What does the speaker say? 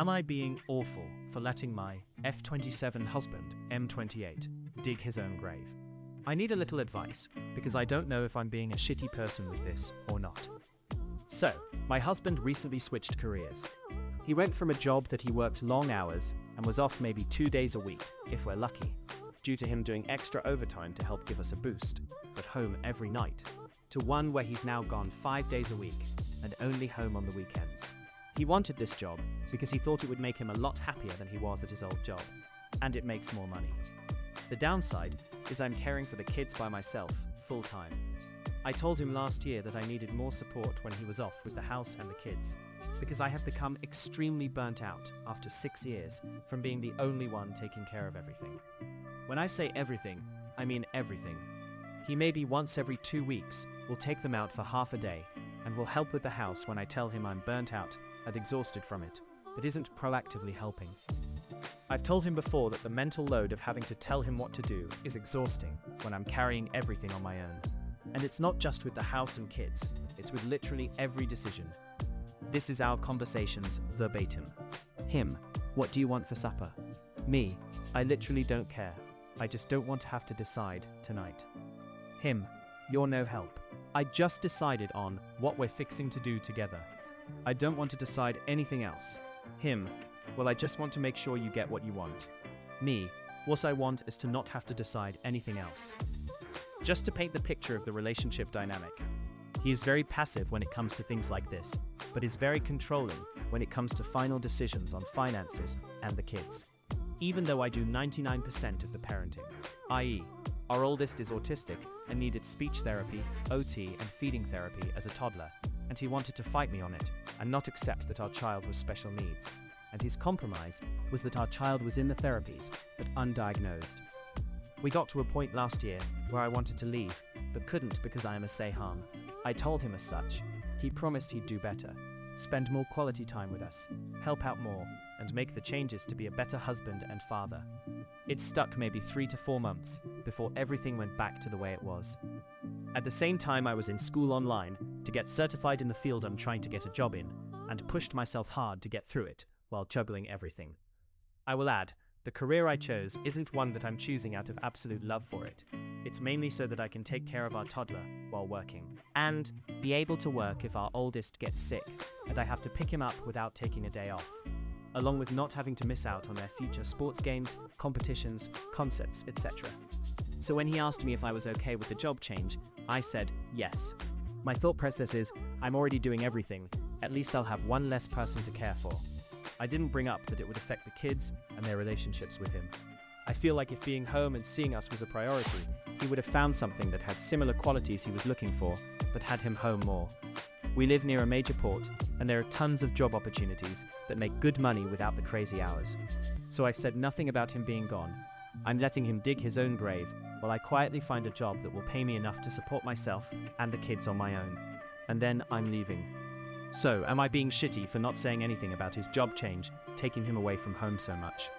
Am I being awful for letting my F27 husband, M28, dig his own grave? I need a little advice, because I don't know if I'm being a shitty person with this or not. So, my husband recently switched careers. He went from a job that he worked long hours and was off maybe 2 days a week, if we're lucky, due to him doing extra overtime to help give us a boost, but home every night, to one where he's now gone 5 days a week and only home on the weekends. He wanted this job because he thought it would make him a lot happier than he was at his old job, and it makes more money. The downside is I'm caring for the kids by myself, full-time. I told him last year that I needed more support when he was off with the house and the kids, because I have become extremely burnt out after 6 years from being the only one taking care of everything. When I say everything, I mean everything. He maybe once every 2 weeks will take them out for half a day and will help with the house when I tell him I'm burnt out and exhausted from it, but isn't proactively helping. I've told him before that the mental load of having to tell him what to do is exhausting when I'm carrying everything on my own. And it's not just with the house and kids, it's with literally every decision. This is our conversations verbatim. Him, what do you want for supper? Me, I literally don't care. I just don't want to have to decide tonight. Him, you're no help. I just decided on what we're fixing to do together. I don't want to decide anything else. Him, well, I just want to make sure you get what you want. Me, what I want is to not have to decide anything else. Just to paint the picture of the relationship dynamic. He is very passive when it comes to things like this, but is very controlling when it comes to final decisions on finances and the kids. Even though I do 99% of the parenting, i.e., our oldest is autistic and needed speech therapy, OT, and feeding therapy as a toddler, and he wanted to fight me on it and not accept that our child was special needs. And his compromise was that our child was in the therapies, but undiagnosed. We got to a point last year where I wanted to leave, but couldn't because I am a say-harm. I told him as such. He promised he'd do better, spend more quality time with us, help out more, and make the changes to be a better husband and father. It stuck maybe 3 to 4 months before everything went back to the way it was. At the same time, I was in school online to get certified in the field I'm trying to get a job in, and pushed myself hard to get through it while juggling everything. I will add, the career I chose isn't one that I'm choosing out of absolute love for it. It's mainly so that I can take care of our toddler while working, and be able to work if our oldest gets sick and I have to pick him up without taking a day off, along with not having to miss out on their future sports games, competitions, concerts, etc. So when he asked me if I was okay with the job change, I said yes. My thought process is, I'm already doing everything, at least I'll have one less person to care for. I didn't bring up that it would affect the kids and their relationships with him. I feel like if being home and seeing us was a priority, he would have found something that had similar qualities he was looking for, but had him home more. We live near a major port, and there are tons of job opportunities that make good money without the crazy hours. So I said nothing about him being gone. I'm letting him dig his own grave while I quietly find a job that will pay me enough to support myself and the kids on my own. And then I'm leaving. So, am I being shitty for not saying anything about his job change, taking him away from home so much?